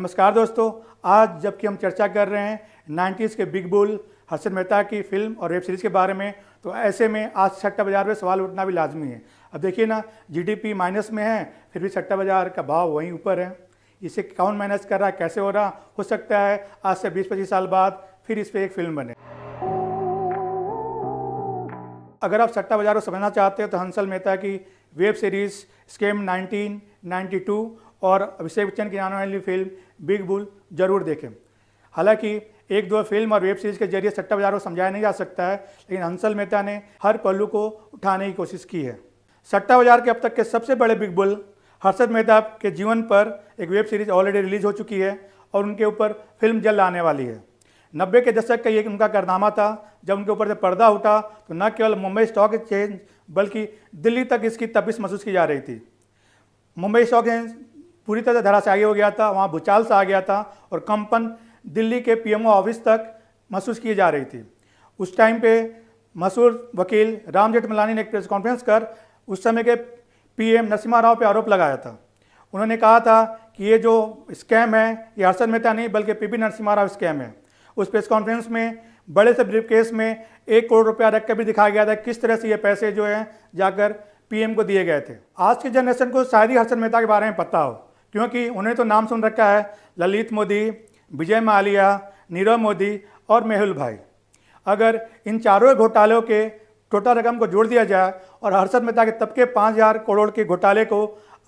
नमस्कार दोस्तों, आज जबकि हम चर्चा कर रहे हैं 90s के बिग बुल हर्षद मेहता की फिल्म और वेब सीरीज़ के बारे में, तो ऐसे में आज सट्टा बाज़ार में सवाल उठना भी लाजमी है। अब देखिए ना, जीडीपी माइनस में है, फिर भी सट्टा बाज़ार का भाव वहीं ऊपर है। इसे कौन मैनेज कर रहा है, कैसे हो रहा, हो सकता है आज से 20-25 साल बाद फिर इस पर एक फिल्म बने। अगर आप सट्टा बाज़ार को समझना चाहते हैं तो हंसल मेहता की वेब सीरीज़ स्कैम 1992 और अभिषेक बच्चन की आने वाली फिल्म बिग बुल जरूर देखें। हालांकि एक दो फिल्म और वेब सीरीज़ के जरिए सट्टा बाज़ार को समझाया नहीं जा सकता है, लेकिन हंसल मेहता ने हर पहलू को उठाने की कोशिश की है। सट्टा बाज़ार के अब तक के सबसे बड़े बिग बुल हर्षद मेहता के जीवन पर एक वेब सीरीज़ ऑलरेडी रिलीज हो चुकी है और उनके ऊपर फिल्म जल्द आने वाली है। 90 के दशक का ये उनका कारनामा था जब उनके ऊपर से पर्दा उठा तो न केवल मुंबई स्टॉक एक्सचेंज बल्कि दिल्ली तक इसकी तपिश महसूस की जा रही थी। मुंबई स्टॉक एक्सचेंज पूरी तरह धराशायी हो गया था, वहाँ भूचाल सा आ गया था और कंपन दिल्ली के पीएमओ ऑफिस तक महसूस की जा रही थी। उस टाइम पे मशहूर वकील राम जेठमलानी ने एक प्रेस कॉन्फ्रेंस कर उस समय के पीएम नरसिम्हा राव पे आरोप लगाया था। उन्होंने कहा था कि ये जो स्कैम है ये हर्षद मेहता नहीं बल्कि पीपी नरसिम्हा राव स्कैम है। उस प्रेस कॉन्फ्रेंस में बड़े से ब्रीफ केस में 1 करोड़ रुपया रख कर भी दिखाया गया था किस तरह से ये पैसे जो है जाकर पीएम को दिए गए थे। आज की जनरेशन को शायद ही हर्षद मेहता के बारे में पता हो, क्योंकि उन्हें तो नाम सुन रखा है ललित मोदी, विजय माल्या, नीरव मोदी और मेहुल भाई। अगर इन चारों घोटालों के टोटल रकम को जोड़ दिया जाए और हर्षद मेहता के तब के 5,000 करोड़ के घोटाले को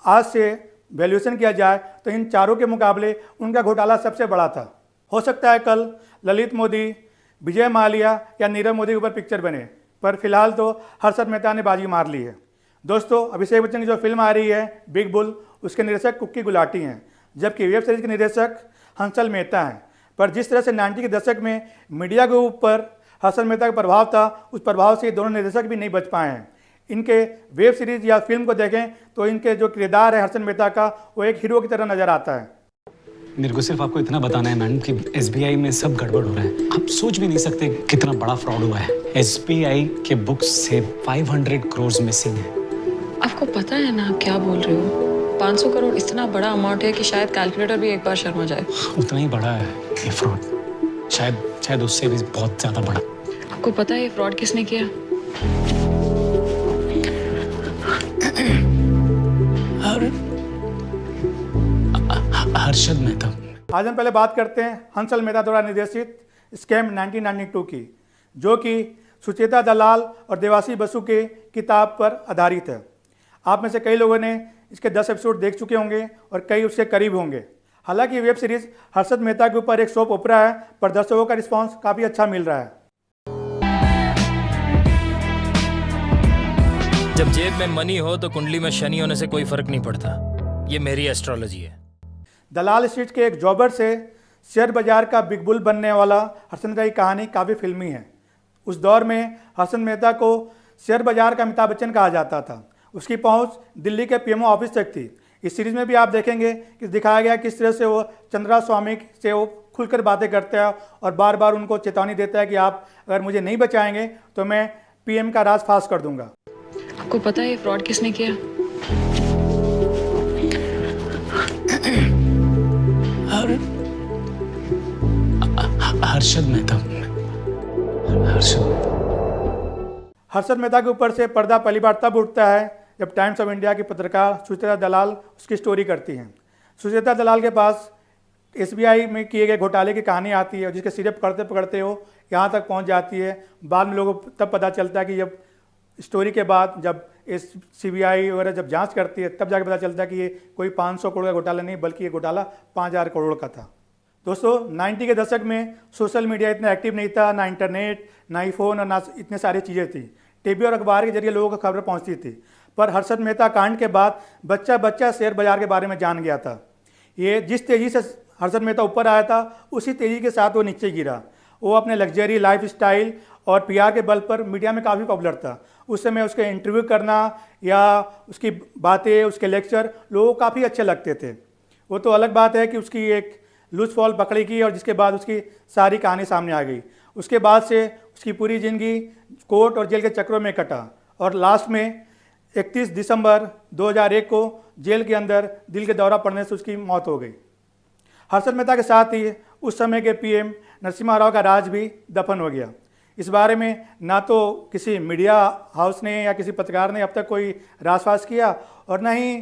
आज से वैल्यूएशन किया जाए तो इन चारों के मुकाबले उनका घोटाला सबसे बड़ा था। हो सकता है कल ललित मोदी, विजय माल्या या नीरव मोदी के ऊपर पिक्चर बने, पर फिलहाल तो हर्षद मेहता ने बाजी मार ली है। दोस्तों, अभिषेक बच्चन की जो फिल्म आ रही है बिग बुल, उसके निर्देशक कुक्की गुलाटी हैं, जबकि वेब सीरीज के निर्देशक हंसल मेहता हैं। पर जिस तरह से 90 के दशक में मीडिया के ऊपर हर्षद मेहता का प्रभाव था, उस प्रभाव से दोनों निर्देशक भी नहीं बच पाए हैं। इनके वेब सीरीज या फिल्म को देखें तो इनके जो किरदार है हर्षद मेहता का, वो एक हीरो की तरह नजर आता है। मेरे को सिर्फ आपको इतना बताना है मैडम कि एसबीआई में सब गड़बड़ हो रहा है। आप सोच भी नहीं सकते कितना बड़ा फ्रॉड हुआ है। एसबीआई के बुक्स से 500 करोड़ मिसिंग है। आपको पता है ना आप क्या बोल रहे हो? 500 करोड़ इतना बड़ा अमाउंट है कि शायद कैलकुलेटर भी एक बार शर्मा जाए। उतना ही बड़ा है ये फ्रॉड, शायद उससे भी बहुत ज्यादा बड़ा। आपको पता है ये फ्रॉड किसने किया? हर्षद मेहता। आज हम पहले बात करते हैं हंसल मेहता द्वारा निर्देशित स्कैम 1992 की, जो कि सुचेता दलाल और देवासी बसु के किताब पर आधारित है। आप में से कई लोगों ने इसके 10 एपिसोड देख चुके होंगे और कई उसके करीब होंगे। हालांकि वेब सीरीज हर्षद मेहता के ऊपर एक सोप ओपरा है, पर दर्शकों का रिस्पांस काफ़ी अच्छा मिल रहा है। जब जेब में मनी हो तो कुंडली में शनि होने से कोई फर्क नहीं पड़ता। ये मेरी एस्ट्रोलॉजी है। दलाल स्ट्रीट के एक जॉबर से शेयर बाजार का बिग बुल बनने वाला हर्षद मेहता की कहानी काफ़ी फिल्मी है। उस दौर में हर्षद मेहता को शेयर बाजार का अमिताभ बच्चन कहा जाता था। उसकी पहुंच दिल्ली के पीएमओ ऑफिस तक थी। इस सीरीज़ में भी आप देखेंगे कि दिखाया गया किस तरह से वो चंद्रा स्वामी से वो खुलकर बातें करता है और बार बार उनको चेतावनी देता है कि आप अगर मुझे नहीं बचाएंगे तो मैं पीएम का राज फाश कर दूंगा। आपको पता है ये फ्रॉड किसने किया? हर्षद मेहता। हर्षद मेहता के ऊपर से पर्दा पहली बार तब उठता है जब टाइम्स ऑफ इंडिया की पत्रकार सुचेता दलाल उसकी स्टोरी करती हैं। सुचेता दलाल के पास एसबीआई में किए गए घोटाले की कहानी आती है और जिसके सिरे पकड़ते पकड़ते वो यहाँ तक पहुँच जाती है। बाद में लोगों को तब पता चलता है कि जब स्टोरी के बाद जब सीबीआई वगैरह जब जांच करती है तब जाके पता चलता है कि ये कोई 500 करोड़ का घोटाला नहीं बल्कि ये घोटाला 5,000 करोड़ का था। दोस्तों, 90 के दशक में सोशल मीडिया इतना एक्टिव नहीं था, ना इंटरनेट, ना ही फ़ोन और ना इतनी सारी चीज़ें थी। टीवी और अखबार के जरिए लोगों को खबरें पहुंचती थी। पर हर्षद मेहता कांड के बाद बच्चा बच्चा शेयर बाजार के बारे में जान गया था। ये जिस तेज़ी से हर्षद मेहता ऊपर आया था उसी तेज़ी के साथ वो नीचे गिरा। वो अपने लग्जरी लाइफ स्टाइल और पीआर के बल पर मीडिया में काफ़ी पॉपुलर था। उस समय उसके इंटरव्यू करना या उसकी बातें, उसके लेक्चर लोगों को काफ़ी अच्छे लगते थे। वो तो अलग बात है कि उसकी एक लूज फॉल पकड़ी की और जिसके बाद उसकी सारी कहानी सामने आ गई। उसके बाद से उसकी पूरी ज़िंदगी कोर्ट और जेल के चक्रों में कटा और लास्ट में 31 दिसंबर 2001 को जेल के अंदर दिल के दौरा पड़ने से उसकी मौत हो गई। हर्षद मेहता के साथ ही उस समय के पीएम नरसिम्हा राव का राज भी दफन हो गया। इस बारे में ना तो किसी मीडिया हाउस ने या किसी पत्रकार ने अब तक कोई राजफाश किया और न ही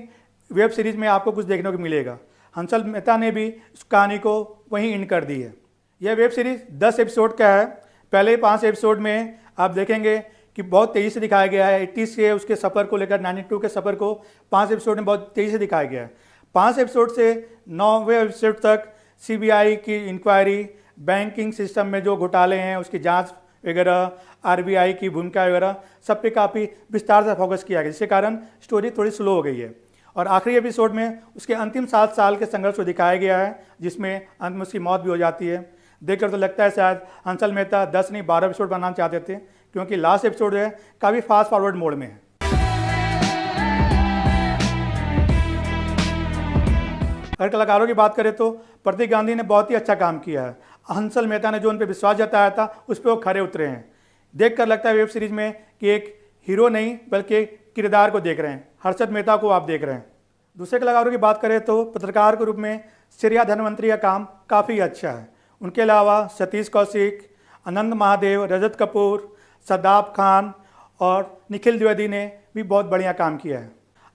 वेब सीरीज़ में आपको कुछ देखने को मिलेगा। हंसल मेहता ने भी इस कहानी को वहीं इंड कर दी है। यह वेब सीरीज़ 10 एपिसोड का है। पहले 5 एपिसोड में आप देखेंगे कि बहुत तेज़ी से दिखाया गया है 80 से उसके सफ़र को लेकर 92 के सफ़र को 5 एपिसोड में बहुत तेज़ी से दिखाया गया है। 5 एपिसोड से 9वें एपिसोड तक सीबीआई की इंक्वायरी, बैंकिंग सिस्टम में जो घोटाले हैं उसकी जांच वगैरह, आरबीआई की भूमिका वगैरह सब पे काफ़ी विस्तार से फोकस किया गया, जिसके कारण स्टोरी थोड़ी स्लो हो गई है। और आखिरी एपिसोड में उसके अंतिम 7 साल के संघर्ष को दिखाया गया है, जिसमें अंत में उसकी मौत भी हो जाती है। देखकर तो लगता है शायद हंसल मेहता 10 नहीं 12 एपिसोड बनाना चाहते थे, क्योंकि लास्ट एपिसोड है काफ़ी फास्ट फॉरवर्ड मोड में है। अगर कलाकारों की बात करें तो प्रतीक गांधी ने बहुत ही अच्छा काम किया है। हंसल मेहता ने जो उन पर विश्वास जताया था उस पर वो खरे उतरे हैं। देखकर लगता है वेब सीरीज में कि एक हीरो नहीं बल्कि किरदार को देख रहे हैं, हर्षद मेहता को आप देख रहे हैं। दूसरे कलाकारों की बात करें तो पत्रकार के रूप में श्रेया धनवंतरी का काम काफ़ी अच्छा है। उनके अलावा सतीश कौशिक, आनंद महादेव, रजत कपूर, सदाब खान और निखिल द्विवेदी ने भी बहुत बढ़िया काम किया है।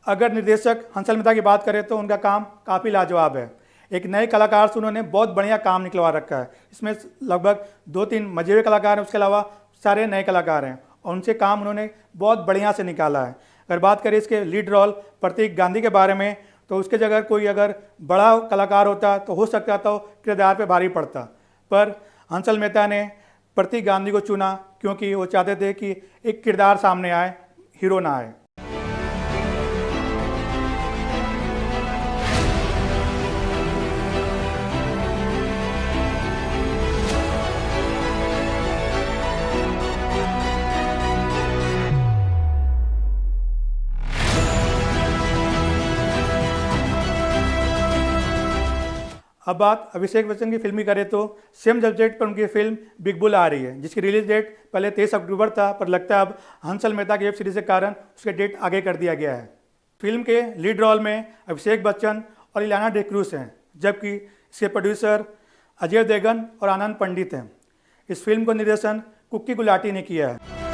अगर निर्देशक हंसल मेहता की बात करें तो उनका काम काफ़ी लाजवाब है। एक नए कलाकार से उन्होंने बहुत बढ़िया काम निकलवा रखा है। इसमें लगभग 2-3 मजेदार कलाकार हैं, उसके अलावा सारे नए कलाकार हैं और उनसे काम उन्होंने बहुत बढ़िया से निकाला है। अगर बात करें इसके लीड रोल प्रतीक गांधी के बारे में तो उसके जगह कोई अगर बड़ा कलाकार होता तो हो सकता था किरदार पे भारी पड़ता, पर हंसल मेहता ने प्रतीक गांधी को चुना क्योंकि वो चाहते थे कि एक किरदार सामने आए, हीरो ना आए। अब बात अभिषेक बच्चन की फिल्म की करें तो सेम सब्जेक्ट पर उनकी फिल्म बिग बुल आ रही है, जिसकी रिलीज डेट पहले 23 अक्टूबर था, पर लगता है अब हंसल मेहता की वेब सीरीज के कारण उसके डेट आगे कर दिया गया है। फिल्म के लीड रोल में अभिषेक बच्चन और इलियाना डिक्रूज हैं, जबकि इसके प्रोड्यूसर अजय देवगन और आनंद पंडित हैं। इस फिल्म को निर्देशन कुक्की गुलाटी ने किया है।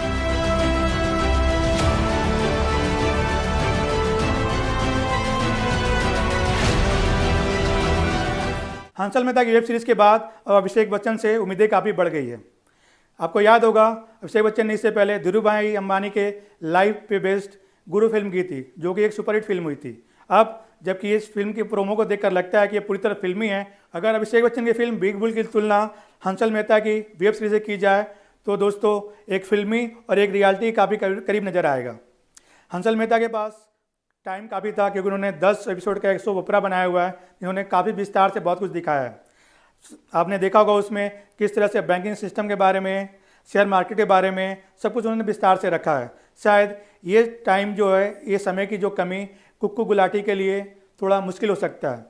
हंसल मेहता की वेब सीरीज़ के बाद अब अभिषेक बच्चन से उम्मीदें काफ़ी बढ़ गई है। आपको याद होगा अभिषेक बच्चन ने इससे पहले धीरूभाई अंबानी के लाइफ पे बेस्ड गुरु फिल्म की थी, जो कि एक सुपरहिट फिल्म हुई थी। अब जबकि इस फिल्म की प्रोमो को देखकर लगता है कि ये पूरी तरह फिल्मी है। अगर अभिषेक बच्चन की फिल्म बिग बुल की तुलना हंसल मेहता की वेब सीरीज से की जाए तो दोस्तों एक फिल्मी और एक रियलिटी काफ़ी करीब नजर आएगा। हंसल मेहता के पास टाइम काफ़ी था क्योंकि उन्होंने 10 एपिसोड का 100 ओपरा बनाया हुआ है। इन्होंने काफ़ी विस्तार से बहुत कुछ दिखाया है। आपने देखा होगा उसमें किस तरह से बैंकिंग सिस्टम के बारे में, शेयर मार्केट के बारे में सब कुछ उन्होंने विस्तार से रखा है। शायद ये टाइम जो है, ये समय की जो कमी कुक्कू गुलाटी के लिए थोड़ा मुश्किल हो सकता है।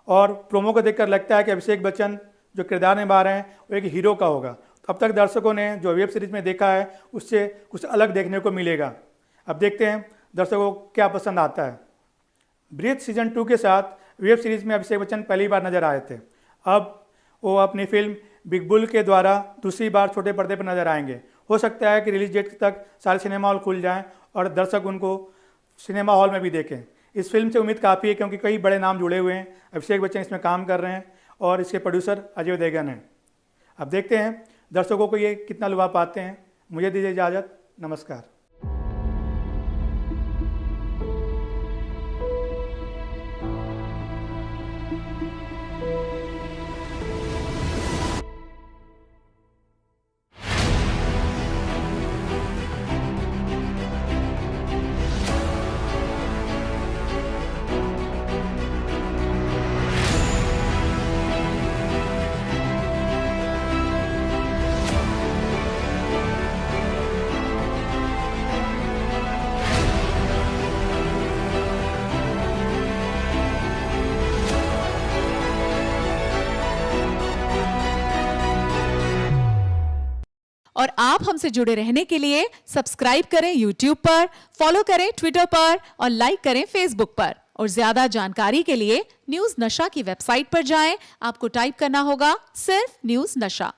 और प्रोमो को देखकर लगता है कि अभिषेक बच्चन जो किरदार निभा रहे हैं वो एक हीरो का होगा। तो अब तक दर्शकों ने जो वेब सीरीज में देखा है उससे कुछ अलग देखने को मिलेगा। अब देखते हैं दर्शकों को क्या पसंद आता है। ब्रीथ सीजन 2 के साथ वेब सीरीज में अभिषेक बच्चन पहली बार नजर आए थे। अब वो अपनी फिल्म बिग बुल के द्वारा दूसरी बार छोटे पर्दे पर नजर आएंगे। हो सकता है कि रिलीज डेट तक सारे सिनेमा हॉल खुल जाएं और दर्शक उनको सिनेमा हॉल में भी देखें। इस फिल्म से उम्मीद काफ़ी है क्योंकि कई बड़े नाम जुड़े हुए हैं। अभिषेक बच्चन इसमें काम कर रहे हैं और इसके प्रोड्यूसर अजय देवगन हैं। अब देखते हैं दर्शकों को ये कितना लुभा पाते हैं। मुझे दीजिए इजाज़त, नमस्कार। और आप हमसे जुड़े रहने के लिए सब्सक्राइब करें YouTube पर, फॉलो करें Twitter पर और लाइक करें Facebook पर। और ज्यादा जानकारी के लिए न्यूज नशा की वेबसाइट पर जाएं। आपको टाइप करना होगा सिर्फ न्यूज नशा।